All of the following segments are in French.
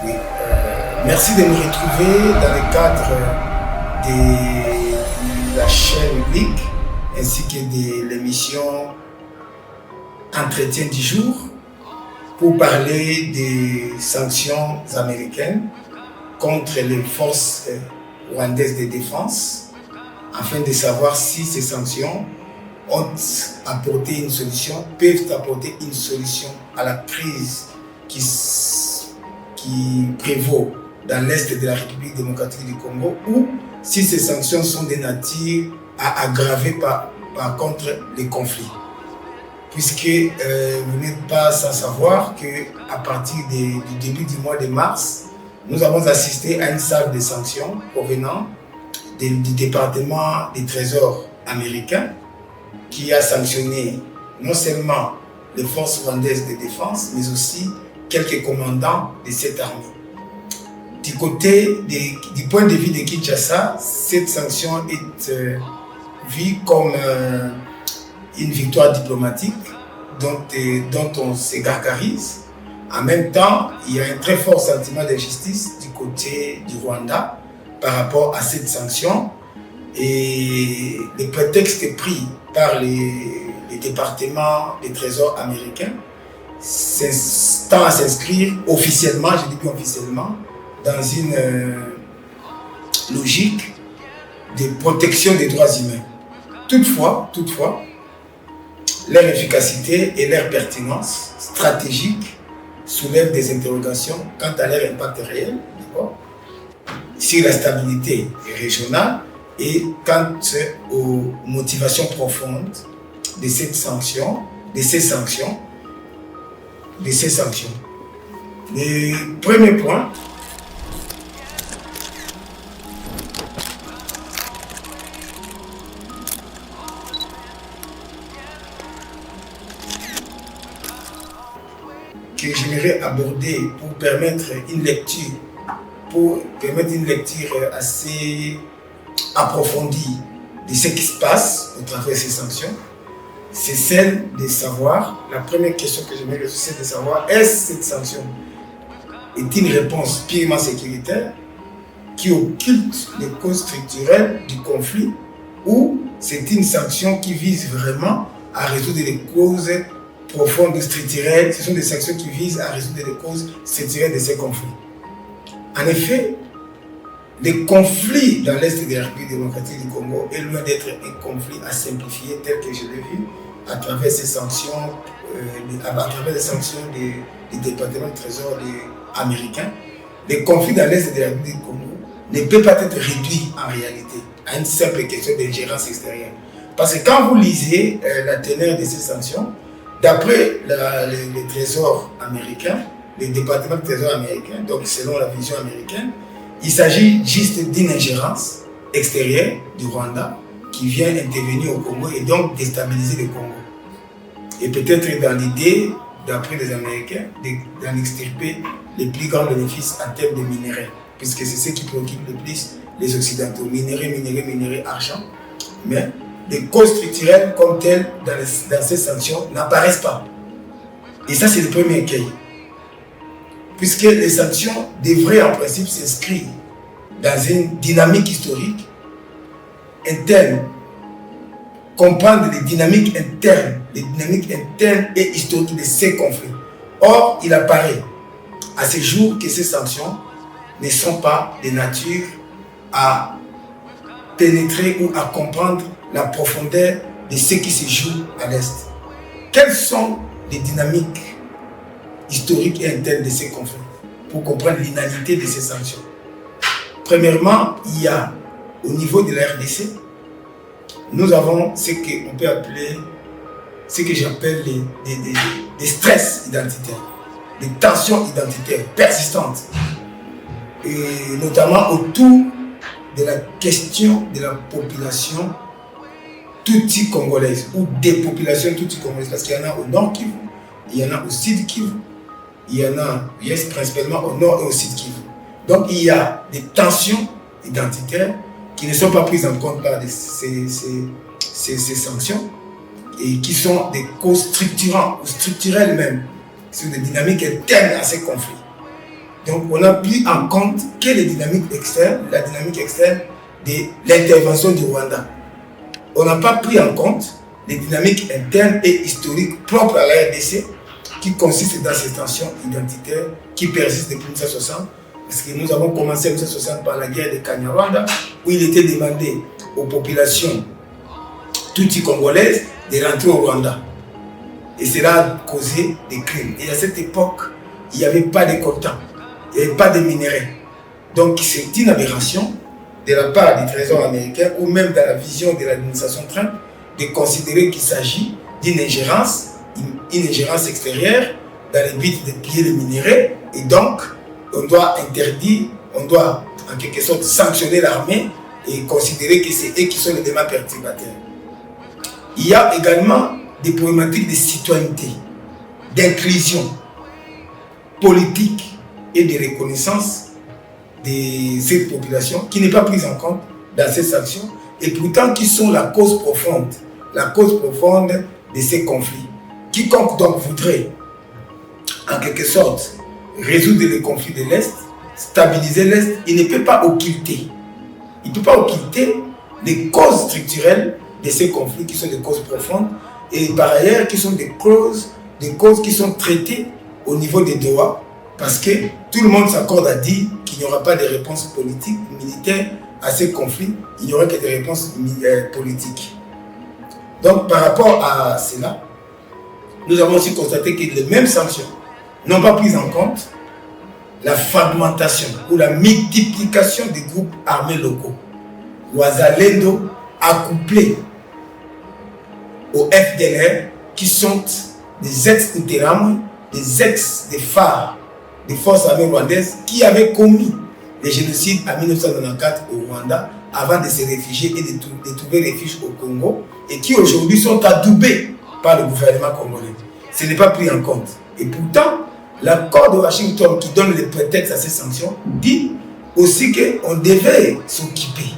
Oui. Merci de nous retrouver dans le cadre de la chaîne Blick ainsi que de l'émission Entretien du jour pour parler des sanctions américaines contre les forces rwandaises de défense afin de savoir si ces sanctions ont apporté une solution, peuvent apporter une solution à la crise qui prévaut dans l'Est de la République démocratique du Congo, ou si ces sanctions sont de nature à aggraver par contre les conflits. Puisque vous n'êtes pas sans savoir qu'à partir du début du mois de mars, nous avons assisté à une salve de sanctions provenant du département des trésors américain qui a sanctionné non seulement les forces rwandaises de défense, mais aussi quelques commandants de cette armée. Du point de vue de Kinshasa, cette sanction est vue comme une victoire diplomatique dont on se gargarise. En même temps, il y a un très fort sentiment d'injustice du côté du Rwanda par rapport à cette sanction, et le prétexte pris par les départements des trésors américains tend à s'inscrire officiellement, je dis bien officiellement, dans une logique de protection des droits humains. Toutefois, leur efficacité et leur pertinence stratégique soulèvent des interrogations quant à leur impact réel sur la stabilité régionale et quant aux motivations profondes de ces sanctions. Le premier point, que j'aimerais aborder pour permettre une lecture assez approfondie de ce qui se passe au travers de ces sanctions, c'est celle de savoir, la première question que j'aimerais résoudre, c'est de savoir, est-ce que cette sanction est une réponse purement sécuritaire qui occulte les causes structurelles du conflit, ou c'est une sanction qui vise vraiment à résoudre les causes profondes structurelles. Ce sont des sanctions qui visent à résoudre les causes structurelles de ces conflits. En effet, le conflit dans l'Est de la République démocratique du Congo est loin d'être un conflit à simplifier tel que je l'ai vu à travers ces sanctions, des départements de trésor américains. Le conflit dans l'Est de la République du Congo ne peut pas être réduit en réalité à une simple question d'ingérence extérieure. Parce que quand vous lisez la teneur de ces sanctions, d'après les trésors américains, les départements de trésor américains, donc selon la vision américaine, il s'agit juste d'une ingérence extérieure du Rwanda qui vient intervenir au Congo et donc déstabiliser le Congo. Et peut-être dans l'idée, d'après les Américains, d'en extirper les plus grands bénéfices en termes de minerais, puisque c'est ce qui préoccupe le plus les Occidentaux. Minerais, argent. Mais les causes structurelles comme telles dans ces sanctions n'apparaissent pas. Et ça, c'est le premier écueil. Puisque les sanctions devraient en principe s'inscrire dans une dynamique historique interne, comprendre les dynamiques internes et historiques de ces conflits. Or, il apparaît à ce jour que ces sanctions ne sont pas de nature à pénétrer ou à comprendre la profondeur de ce qui se joue à l'Est. Quelles sont les dynamiques historiques et internes de ces conflits pour comprendre l'inanité de ces sanctions? Premièrement, il y a au niveau de la RDC, nous avons ce qu'on peut appeler, ce que j'appelle des stress identitaires, des tensions identitaires persistantes, et notamment autour de la question de la population tutsi congolaise ou des populations tutsi congolaises, parce qu'il y en a au nord Kivu, il y en a au sud Kivu, il y en a principalement au nord et au sud Kivu. Donc il y a des tensions identitaires qui ne sont pas prises en compte par ces sanctions et qui sont des causes structurantes ou structurelles même, qui sont des dynamiques internes à ces conflits. Donc, on a pris en compte que les dynamiques externes, la dynamique externe de l'intervention du Rwanda. On n'a pas pris en compte les dynamiques internes et historiques propres à la RDC qui consistent dans ces tensions identitaires qui persistent depuis 1960. Parce que nous avons commencé en 1960 par la guerre de Kanyarwanda, où il était demandé aux populations tutsi-congolaises de rentrer au Rwanda. Et cela a causé des crimes. Et à cette époque, il n'y avait pas de coltan, il n'y avait pas de minerais. Donc c'est une aberration de la part du Trésor américain ou même dans la vision de l'administration Trump de considérer qu'il s'agit d'une ingérence extérieure dans le but de piller les minerais. Et donc, on doit interdire, on doit en quelque sorte sanctionner l'armée et considérer que c'est eux qui sont les éléments perturbateurs. Il y a également des problématiques de citoyenneté, d'inclusion politique et de reconnaissance de cette population qui n'est pas prise en compte dans ces sanctions et pourtant qui sont la cause profonde de ces conflits. Quiconque donc voudrait en quelque sorte résoudre les conflits de l'Est, stabiliser l'Est, il ne peut pas occulter. Il ne peut pas occulter les causes structurelles de ces conflits qui sont des causes profondes et par ailleurs qui sont des causes qui sont traitées au niveau des Doha parce que tout le monde s'accorde à dire qu'il n'y aura pas de réponse politique, militaire à ces conflits, il n'y aura que des réponses politiques. Donc par rapport à cela, nous avons aussi constaté que les mêmes sanctions n'ont pas pris en compte la fragmentation ou la multiplication des groupes armés locaux. Wazalendo accouplés au FDLR qui sont des ex-Interahamwe, des phares des forces armées rwandaises qui avaient commis les génocides en 1994 au Rwanda avant de se réfugier et de trouver refuge au Congo et qui aujourd'hui sont adoubés par le gouvernement congolais. Ce n'est pas pris en compte. Et pourtant, l'accord de Washington qui donne le prétexte à ces sanctions dit aussi qu'on devait s'occuper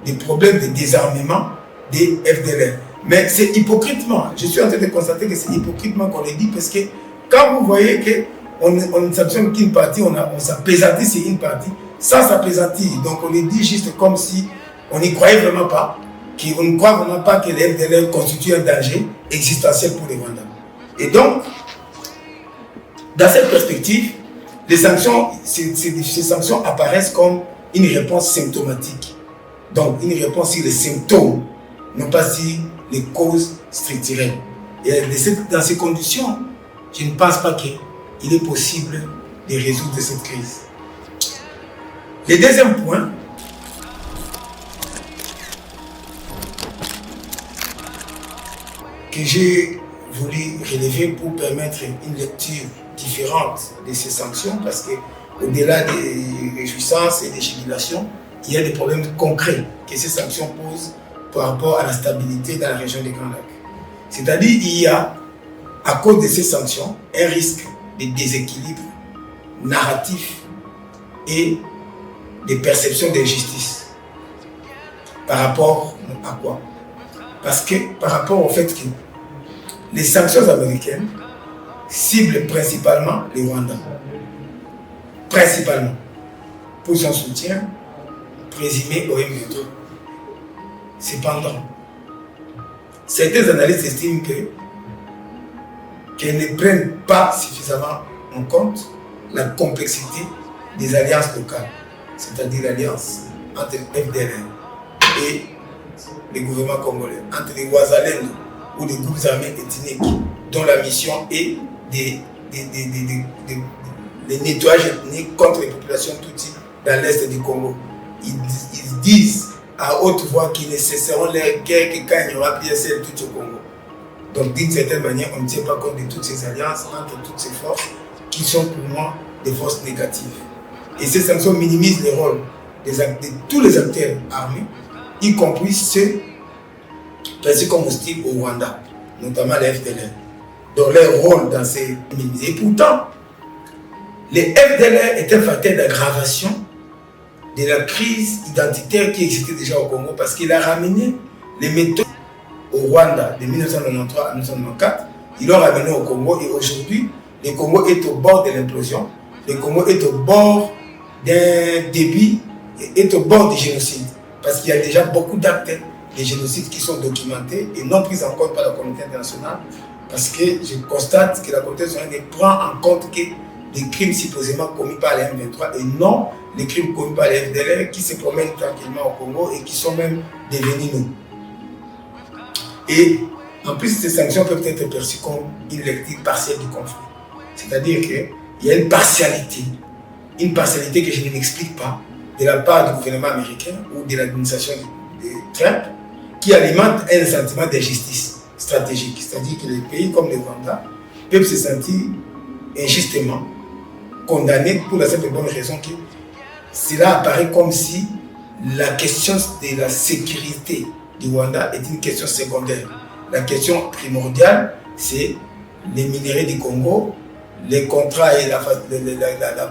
des problèmes de désarmement des FDLR. Mais c'est hypocritement, je suis en train de constater que c'est hypocritement qu'on le dit parce que quand vous voyez qu'on ne sanctionne qu'une partie, on s'apaisantit sur une partie, sans s'apaisantir. Donc on le dit juste comme si on n'y croyait vraiment pas, qu'on ne croit vraiment pas que les FDLR constituent un danger existentiel pour les Rwandais. Et donc, dans cette perspective, ces sanctions apparaissent comme une réponse symptomatique. Donc, une réponse sur les symptômes, non pas sur les causes structurelles. Et dans ces conditions, je ne pense pas qu'il est possible de résoudre cette crise. Le deuxième point, que j'ai voulu relever pour permettre une lecture différente de ces sanctions, parce qu'au-delà des réjouissances et des jubilations, il y a des problèmes concrets que ces sanctions posent par rapport à la stabilité dans la région des Grands Lacs. C'est-à-dire qu'il y a, à cause de ces sanctions, un risque de déséquilibre narratif et de perception d'injustice. Par rapport à quoi? Parce que par rapport au fait que les sanctions américaines ciblent principalement les Rwandais. Principalement. Pour son soutien présumé au M23. Cependant, certains analystes estiment qu'elles ne prennent pas suffisamment en compte la complexité des alliances locales, c'est-à-dire l'alliance entre le FDLR et les gouvernements congolais, entre les Wazalendo ou les groupes armés ethniques dont la mission est de nettoyage ethnique contre les populations tutsis dans l'est du Congo. Ils disent à haute voix qu'ils ne cesseront leur guerre que quand il y aura PSL tout au Congo. Donc d'une certaine manière, on ne tient pas compte de toutes ces alliances entre toutes ces forces qui sont pour moi des forces négatives. Et ces sanctions minimisent le rôle de tous les acteurs armés, y compris ceux placés comme hostiles au Rwanda, notamment les FDLR. Donc leur rôle dans ces minimisés. Et pourtant, les FDLR est un facteur d'aggravation de la crise identitaire qui existait déjà au Congo parce qu'il a ramené les méthodes au Rwanda de 1993 à 1994. Il l'a ramené au Congo et aujourd'hui, le Congo est au bord de l'implosion le Congo est au bord d'un début, est au bord du génocide. Parce qu'il y a déjà beaucoup d'actes de génocide qui sont documentés et non pris en compte par la communauté internationale. Parce que je constate que la communauté internationale prend en compte que les crimes supposément commis par les M23 et non les crimes commis par les FDLR qui se promènent tranquillement au Congo et qui sont même devenus nous. Et en plus, ces sanctions peuvent être perçues comme une lecture partielle du conflit. C'est-à-dire qu'il y a une partialité que je ne m'explique pas de la part du gouvernement américain ou de l'administration de Trump qui alimente un sentiment d'injustice stratégique. C'est-à-dire que les pays comme le Rwanda peuvent se sentir injustement condamnés pour la simple et bonne raison que cela apparaît comme si la question de la sécurité du Rwanda est une question secondaire. La question primordiale, c'est les minéraux du Congo, les contrats et la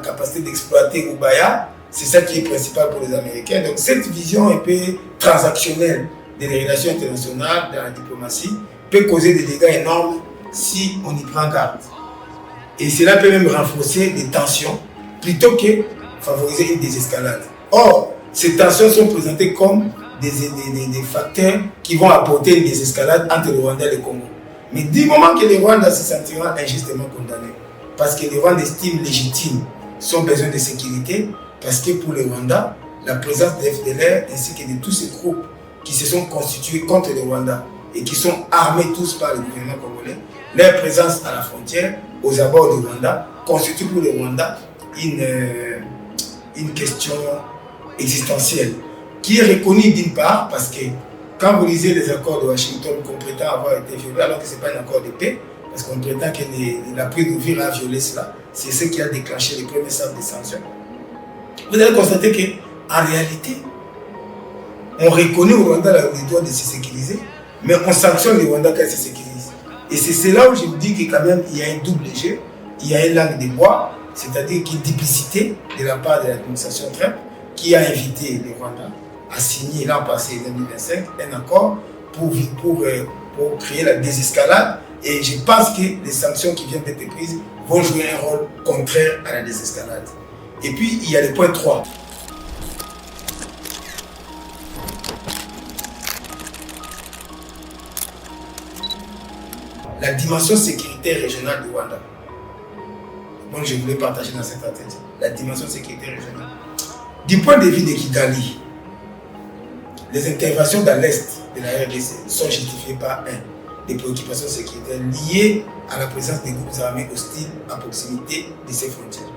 capacité d'exploiter Ubaya. C'est ça qui est principal pour les Américains. Donc cette vision un peu transactionnelle des relations internationales, de la diplomatie, peut causer des dégâts énormes si on y prend garde. Et cela peut même renforcer les tensions plutôt que favoriser une désescalade. Or, ces tensions sont présentées comme des facteurs qui vont apporter une désescalade entre le Rwanda et le Congo. Mais du moment que le Rwanda se sentira injustement condamné, parce que le Rwanda estime légitime son besoin de sécurité, parce que pour le Rwanda, la présence de FDLR ainsi que de tous ces groupes qui se sont constitués contre le Rwanda et qui sont armés tous par le gouvernement congolais, leur présence à la frontière, aux abords du Rwanda, constitue pour le Rwanda une question existentielle qui est reconnue d'une part parce que quand vous lisez les accords de Washington qu'on prétend avoir été violés, alors que ce n'est pas un accord de paix, parce qu'on prétend que la prise de vivre a violé cela, c'est ce qui a déclenché les premiers cercles de sanctions. Vous allez constater qu'en réalité, on reconnaît au Rwanda le droit de se sécuriser, mais on sanctionne le Rwanda quand il se sécurise. Et c'est là où je me dis que quand même il y a un double jeu, il y a une langue de bois, c'est-à-dire qu'il y a une duplicité de la part de l'administration Trump qui a invité le Rwanda à signer l'an passé, 2025, un accord pour créer la désescalade. Et je pense que les sanctions qui viennent d'être prises vont jouer un rôle contraire à la désescalade. Et puis, il y a le point 3. La dimension sécuritaire régionale du Rwanda. Donc, je voulais partager dans cette atelier. La dimension sécuritaire régionale. Du point de vue de Kigali, les interventions dans l'Est de la RDC sont justifiées par des préoccupations sécuritaires liées à la présence des groupes armés hostiles à proximité de ces frontières.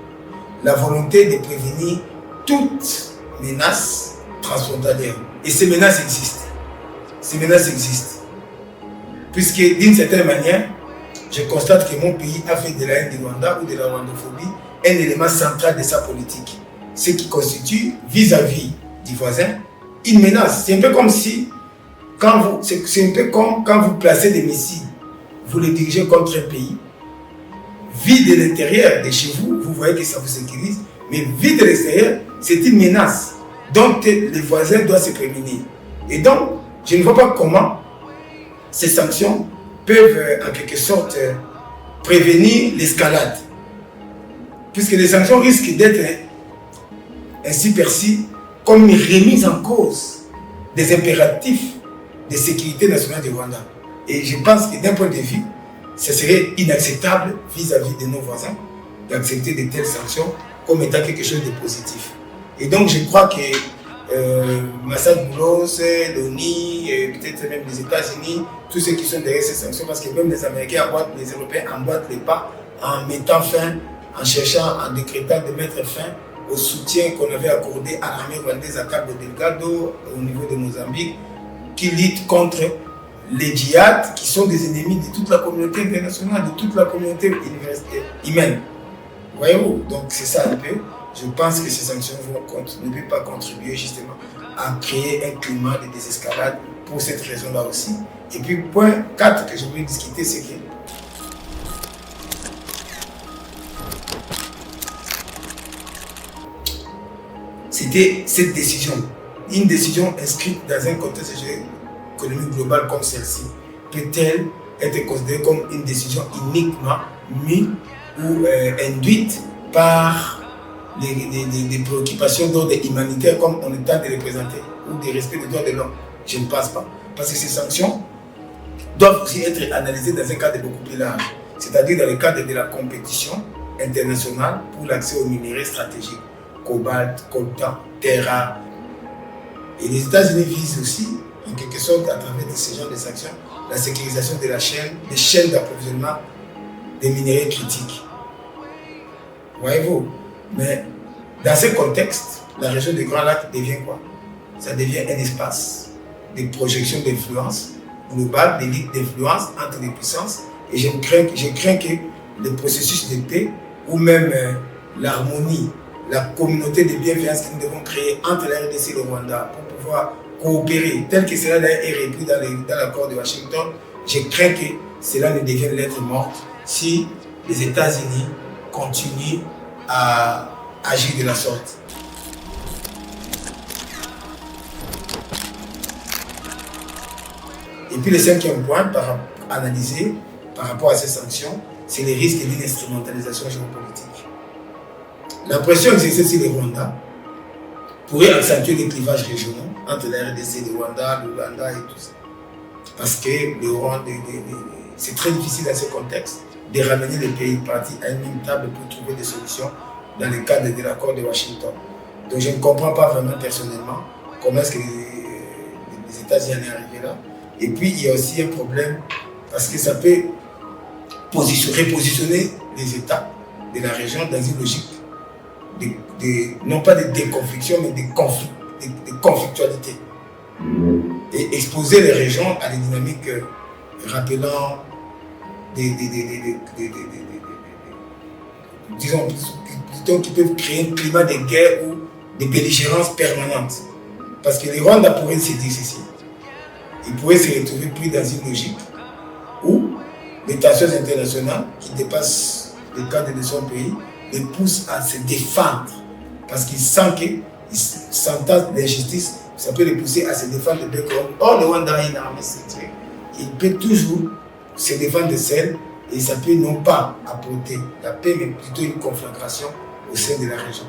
La volonté de prévenir toute menace transfrontalière. Et ces menaces existent. Ces menaces existent. Puisque d'une certaine manière, je constate que mon pays a fait de la haine du Rwanda ou de la rwandophobie un élément central de sa politique. Ce qui vis-à-vis du voisin une menace. C'est un peu comme si, c'est un peu comme quand vous placez des missiles, vous les dirigez contre un pays, vu de l'intérieur de chez vous, vous voyez que ça vous sécurise, mais vu de l'extérieur, c'est une menace dont les voisins doivent se prémunir. Et donc, je ne vois pas comment ces sanctions peuvent en quelque sorte prévenir l'escalade. Puisque les sanctions risquent d'être ainsi perçues comme une remise en cause des impératifs de sécurité nationale du Rwanda. Et je pense que d'un point de vue, ce serait inacceptable vis-à-vis de nos voisins d'accepter de telles sanctions comme étant quelque chose de positif. Et donc je crois que Massad Boulos, l'ONU, peut-être même les États-Unis, tous ceux qui sont derrière ces sanctions, parce que même les Américains les Européens emboîtent les pas en mettant fin, en cherchant, en décrétant de mettre fin au soutien qu'on avait accordé à l'armée rwandaise à Cabo Delgado, au niveau de Mozambique, qui lutte contre les djihad, qui sont des ennemis de toute la communauté internationale, de toute la communauté humaine. Voyez-vous? Donc c'est ça un peu. Je pense que ces sanctions ne peuvent pas contribuer justement à créer un climat de désescalade pour cette raison-là aussi. Et puis point 4 que je voulais discuter, c'est que c'était cette décision, une décision inscrite dans un contexte économique global comme celle-ci, peut-elle être considérée comme une décision uniquement mise ou induite par des préoccupations d'ordre humanitaire comme on est tente de les présenter, ou des respects des droits de l'homme. Je ne pense pas. Parce que ces sanctions doivent aussi être analysées dans un cadre beaucoup plus large, c'est-à-dire dans le cadre de la compétition internationale pour l'accès aux minéraux stratégiques, cobalt, coltan, terre rare. Et les États-Unis visent aussi, en quelque sorte, à travers ce genre de sanctions, la sécurisation de la chaîne, des chaînes d'approvisionnement des minéraux critiques. Voyez-vous? Mais dans ce contexte, la région des Grands Lacs devient quoi? Ça devient un espace de projection d'influence globale, des ligues d'influence entre les puissances. Et je crains que le processus de paix ou même l'harmonie, la communauté de bienveillance que nous devons créer entre la RDC et le Rwanda pour pouvoir coopérer, tel que cela est repris dans l'accord de Washington, je crains que cela ne devienne lettre morte si les États-Unis continuent à agir de la sorte. Et puis le cinquième point analysé par rapport à ces sanctions, c'est les risques d'une instrumentalisation géopolitique. La pression exercée sur le Rwanda pourrait accentuer les clivages régionaux entre la RDC, le Rwanda, l'Ouganda et tout ça. Parce que c'est très difficile dans ce contexte de ramener les pays partis à une même table pour trouver des solutions dans le cadre de l'accord de Washington. Donc je ne comprends pas vraiment personnellement comment est-ce que les États-Unis en sont arrivés là. Et puis il y a aussi un problème parce que ça peut repositionner les États de la région dans une logique non pas de déconfliction mais de conflictualité. Et exposer les régions à des dynamiques rappelant disons qui peuvent créer un climat de guerre ou de belligérance permanente. Parce que les Rwandais pourraient se dire ceci. Ils pourraient se retrouver pris dans une logique où les tensions internationales qui dépassent le cadre de son pays les poussent à se défendre. Parce qu'ils sentent qu'ils s'entendent l'injustice, ça peut les pousser à se défendre de Bekon. Or, le Rwanda a une armée structurée. Il peut toujours se défendre de celle et ça peut non pas apporter la paix, mais plutôt une conflagration au sein de la région.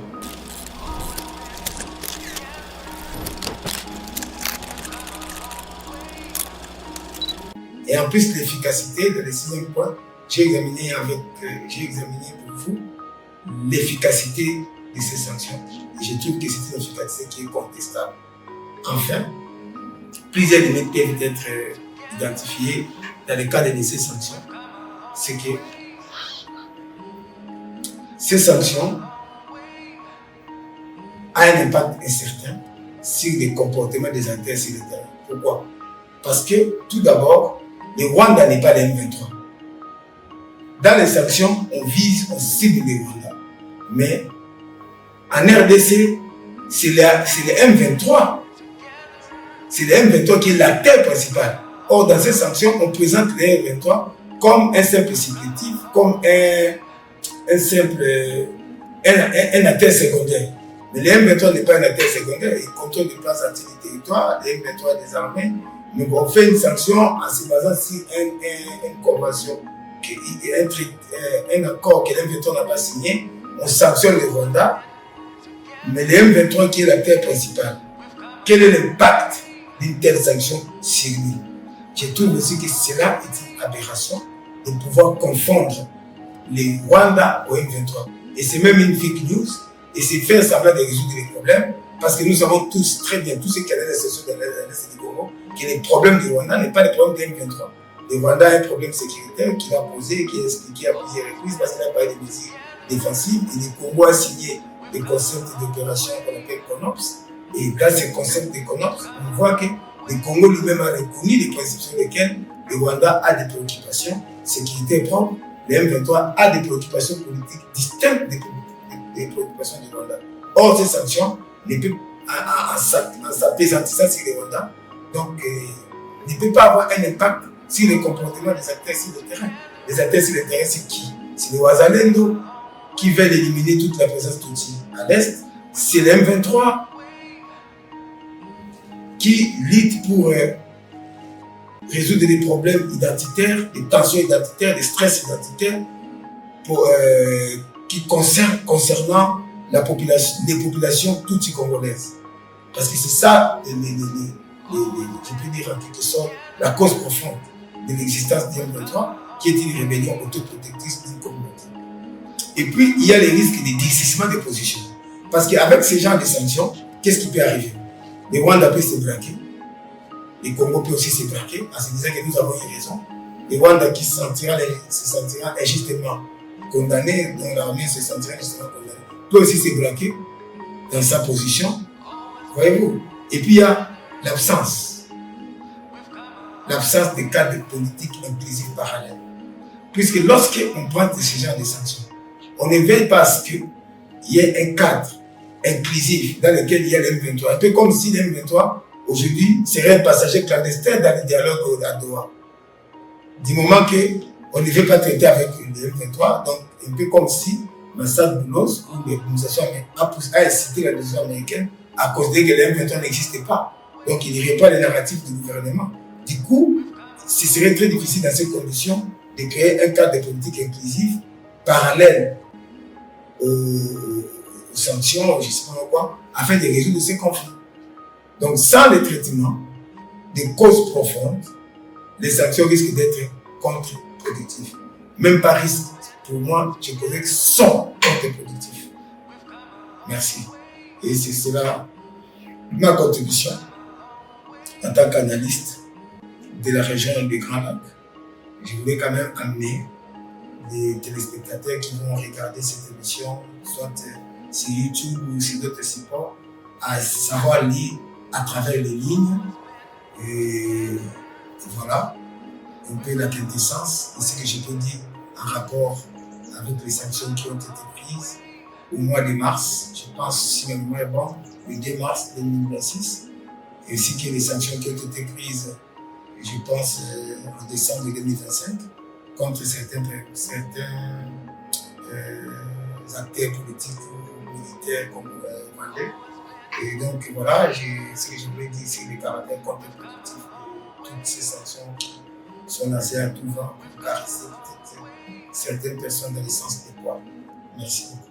Et en plus, l'efficacité, dans le sixième point, j'ai examiné pour vous l'efficacité de ces sanctions. Et je trouve que c'est une efficacité qui est contestable. Enfin, plusieurs limites peuvent être identifiées dans le cadre de ces sanctions. C'est que ces sanctions ont un impact incertain sur les comportements des acteurs sur le terrain. Pourquoi? Parce que, tout d'abord, le Rwanda n'est pas le M23. Dans les sanctions, on cible le Rwanda. Mais en RDC, c'est le M23. C'est le M23 qui est l'acteur principal. Or, dans ces sanctions, on présente le M23 comme un simple supplétif, comme un acteur secondaire. Mais le M23 n'est pas un acteur secondaire, il contrôle des places anti-territoire, le M23 des armées. Mais on fait une sanction en se basant sur une convention, un accord que le M23 n'a pas signé. On sanctionne le Rwanda, mais le M23 qui est l'acteur principal. Quel est l'impact d'une telle sanction sur lui? Je trouve aussi que cela est une aberration de pouvoir confondre les Rwanda au M23. Et c'est même une fake news, et c'est faire semblant de résoudre les problèmes, parce que nous savons tous très bien, tous ceux qui ont la session de l'Est du Congo, que les problèmes du Rwanda n'est pas les problèmes de M23. Le Rwanda a un problème sécuritaire qu'il a posé, qu'il a expliqué à plusieurs reprises, parce qu'il a parlé de mesures défensives, et le Congo a signé des concepts d'opération qu'on appelle CONOPS. Et dans ces concepts de CONOPS, on voit que le Congo lui-même a reconnu les principes sur lesquels le Rwanda a des préoccupations sécuritaires propres. Le M23 a des préoccupations politiques distinctes des préoccupations du Rwanda. Or, ces sanctions, en s'apaisantissant sur le Rwanda, donc, ne peut pas avoir un impact sur le comportement des acteurs sur le terrain. Les acteurs sur le terrain, c'est qui? C'est les Wazalendo qui veulent éliminer toute la présence Tutsi à l'Est. C'est le M23 qui lutte pour résoudre des problèmes identitaires, des tensions identitaires, des stress identitaires, pour qui concernant les populations toutes congolaises. Parce que c'est ça, je peux dire en quelque sorte, la cause profonde de l'existence du M23, qui est une rébellion autoprotectrice d'une communauté. Et puis, il y a les risques de durcissement des positions. Parce qu'avec ces genres de sanctions, qu'est-ce qui peut arriver? Les Rwandais peuvent se braquer, les Congo peuvent aussi se braquer, en se disant que nous avons eu raison. Les Rwandais qui se sentiront injustement condamnés, dont l'armée se sentira injustement condamnée, peut aussi se braquer dans sa position. Voyez-vous? Et puis il y a l'absence de cadre politique inclusif parallèle. Puisque lorsqu'on prend ce genre de sanctions, on ne veille pas à ce qu'il y ait un cadre inclusif dans lequel il y a l'M23. Un peu comme si l'M23, aujourd'hui, serait un passager clandestin dans le dialogue à Doha. Du moment qu'on ne veut pas traiter avec le M23, donc un peu comme si Massad Boulos ou l'organisation a incité la décision américaine à cause que le M23 n'existait pas. Donc il n'irait pas les narratifs du gouvernement. Du coup, ce serait très difficile dans ces conditions de créer un cadre de politique inclusive parallèle aux sanctions, je ne sais pas quoi, afin de résoudre ces conflits. Donc sans le traitement des causes profondes, les sanctions risquent d'être contre-productives. Même pas risque, pour moi, je connais que sont contre-productifs. Merci. Et c'est cela ma contribution en tant qu'analyste de la région des Grands Lacs. Je voulais quand même amener les téléspectateurs qui vont regarder cette émission, soit sur YouTube ou sur d'autres supports, à savoir lire à travers les lignes. Et voilà un peu la quintessence et ce que je peux dire en rapport avec les sanctions qui ont été prises au mois de mars, je pense, si ma mémoire est bonne, le 2 mars 2026, et aussi que les sanctions qui ont été prises, je pense, en décembre 2025, contre certains acteurs politiques ou militaires comme Rwandais. Et donc voilà, ce que je voulais dire, c'est le caractère contre-productif de toutes ces sanctions qui sont lancées à tout vent pour caresser peut-être certaines personnes dans le sens des poids. Merci beaucoup.